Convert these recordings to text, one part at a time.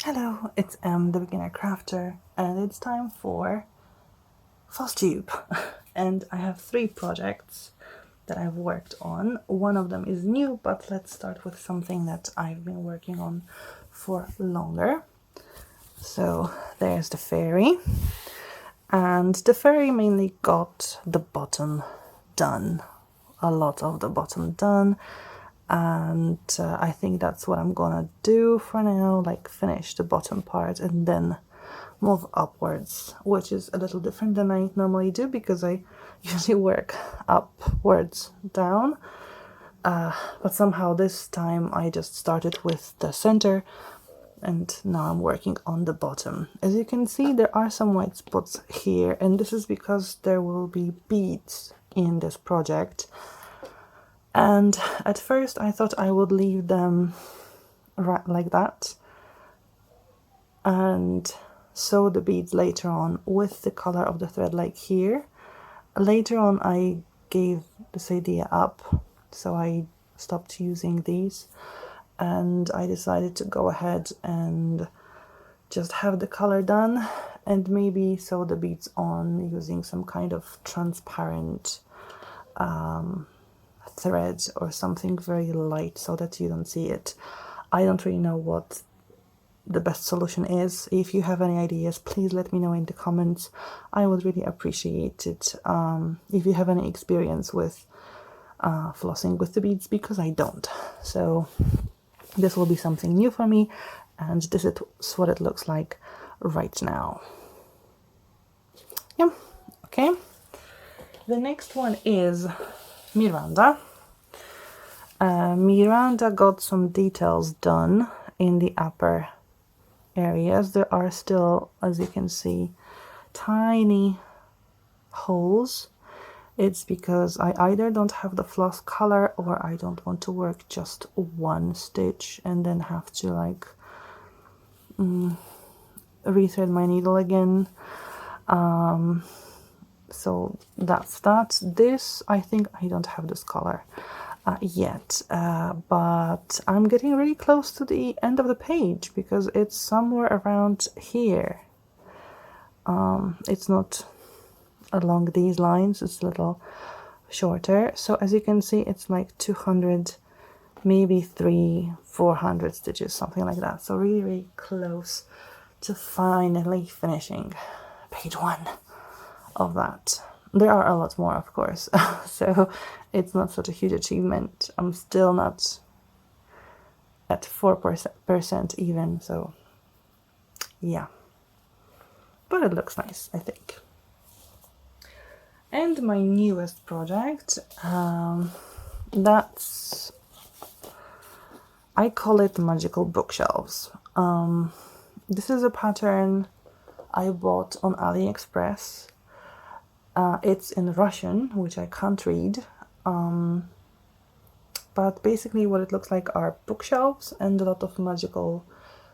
Hello, it's the beginner crafter, and it's time for FlossTube. And I have 3 projects that I've worked on. One of them is new, but let's start with something that I've been working on for longer. So there's the fairy, and the fairy mainly got the bottom done, a lot of the bottom done, and I think that's what I'm gonna do for now, like finish the bottom part and then move upwards, which is a little different than I normally do because I usually work upwards down, but somehow this time I just started with the center and now I'm working on the bottom. As you can see, there are some white spots here, and this is because there will be beads in this project. And at first I thought I would leave them right like that and sew the beads later on with the color of the thread, like here. Later on I gave this idea up, so I stopped using these and I decided to go ahead and just have the color done and maybe sew the beads on using some kind of transparent thread or something very light so that you don't see it. I don't really know what the best solution is. If you have any ideas, please let me know in the comments. I would really appreciate it. If you have any experience with flossing with the beads, because I don't. So this will be something new for me, and this is what it looks like right now. Yeah, okay. The next one is Miranda. Miranda got some details done in the upper areas. There are still, as you can see, tiny holes. It's because I either don't have the floss color or I don't want to work just one stitch and then have to like rethread my needle again. So that's that. This, I think I don't have this color yet, but I'm getting really close to the end of the page because it's somewhere around here. It's not along these lines, it's a little shorter. So as you can see, it's like 200, maybe 400 stitches, something like that. So really, really close to finally finishing page 1 of that. There are a lot more, of course, so it's not such a huge achievement. I'm still not at 4% even, so yeah. But it looks nice, I think. And my newest project, that's, I call it Magical Bookshelves. This is a pattern I bought on Aliexpress. It's in Russian, which I can't read, but basically what it looks like are bookshelves and a lot of magical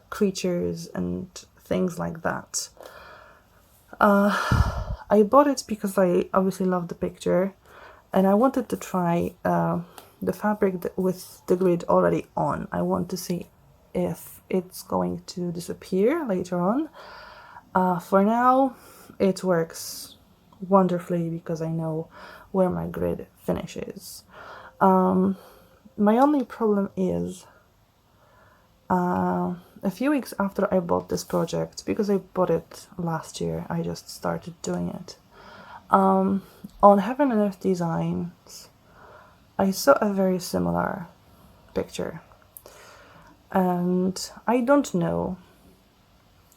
creatures and things like that. I bought it because I obviously love the picture and I wanted to try the fabric with the grid already on. I want to see if it's going to disappear later on. For now, it works wonderfully because I know where my grid finishes. My only problem is a few weeks after I bought this project, because I bought it last year, I just started doing it. On Heaven and Earth Designs, I saw a very similar picture. And I don't know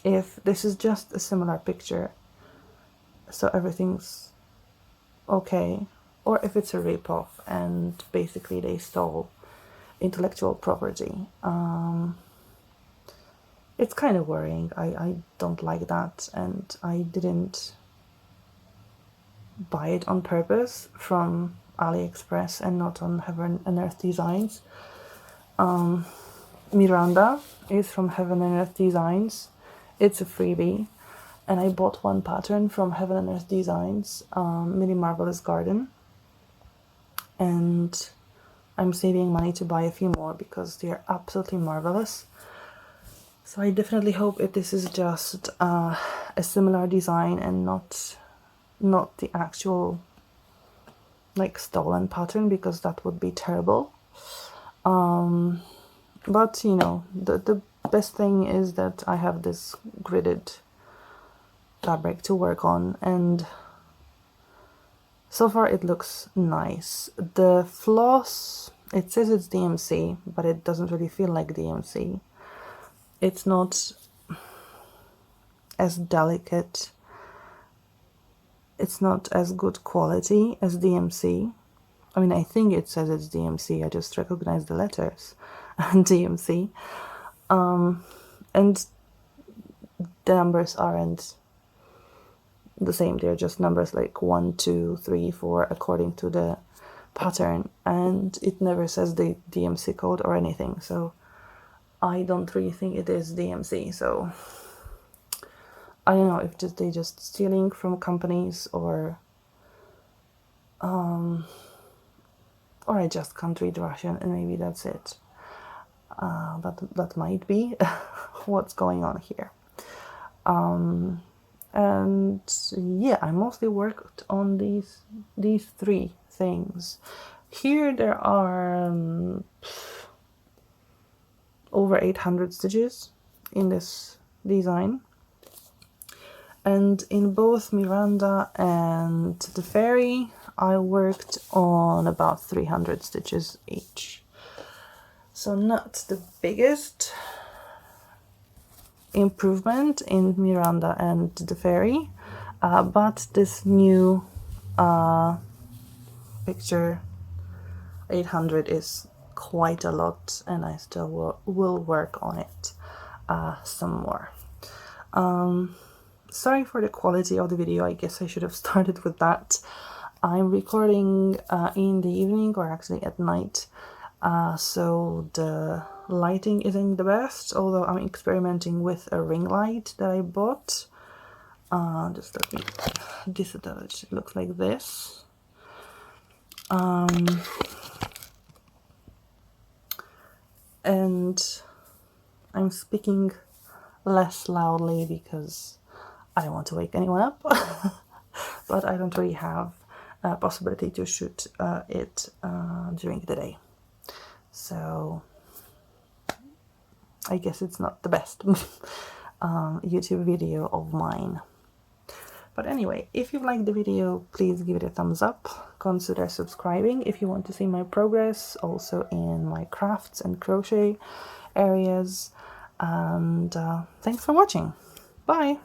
if this is just a similar picture, so everything's okay, or if it's a ripoff and basically they stole intellectual property. It's kind of worrying. I don't like that, and I didn't buy it on purpose from Aliexpress and not on Heaven and Earth Designs. Miranda is from Heaven and Earth Designs. It's a freebie, and I bought one pattern from Heaven and Earth Designs, Mini Marvelous Garden, and I'm saving money to buy a few more because they're absolutely marvelous. So I definitely hope this is just a similar design and not the actual like stolen pattern, because that would be terrible. But you know, the best thing is that I have this gridded fabric to work on, and so far it looks nice. The floss, it says it's DMC, but it doesn't really feel like DMC. It's not as delicate, it's not as good quality as DMC. I mean, I think it says it's DMC, I just recognize the letters DMC. And the numbers aren't the same, they're just numbers like 1, 2, 3, 4 according to the pattern, and it never says the DMC code or anything, so I don't really think it is DMC. So I don't know if they just stealing from companies, or I just can't read Russian and maybe that's it. That might be what's going on here. And yeah, I mostly worked on these three things. Here there are over 800 stitches in this design, and in both Miranda and the Fairy I worked on about 300 stitches each. So not the biggest improvement in Miranda and the Fairy, but this new picture 800 is quite a lot, and I still will work on it some more. Sorry for the quality of the video, I guess I should have started with that. I'm recording in the evening, or actually at night, so the lighting isn't the best, although I'm experimenting with a ring light that I bought. Just let me disadvantage. It looks like this. And I'm speaking less loudly because I don't want to wake anyone up, but I don't really have a possibility to shoot it during the day. So I guess it's not the best YouTube video of mine. But anyway, if you liked the video, please give it a thumbs up. Consider subscribing if you want to see my progress, also in my crafts and crochet areas. And thanks for watching. Bye!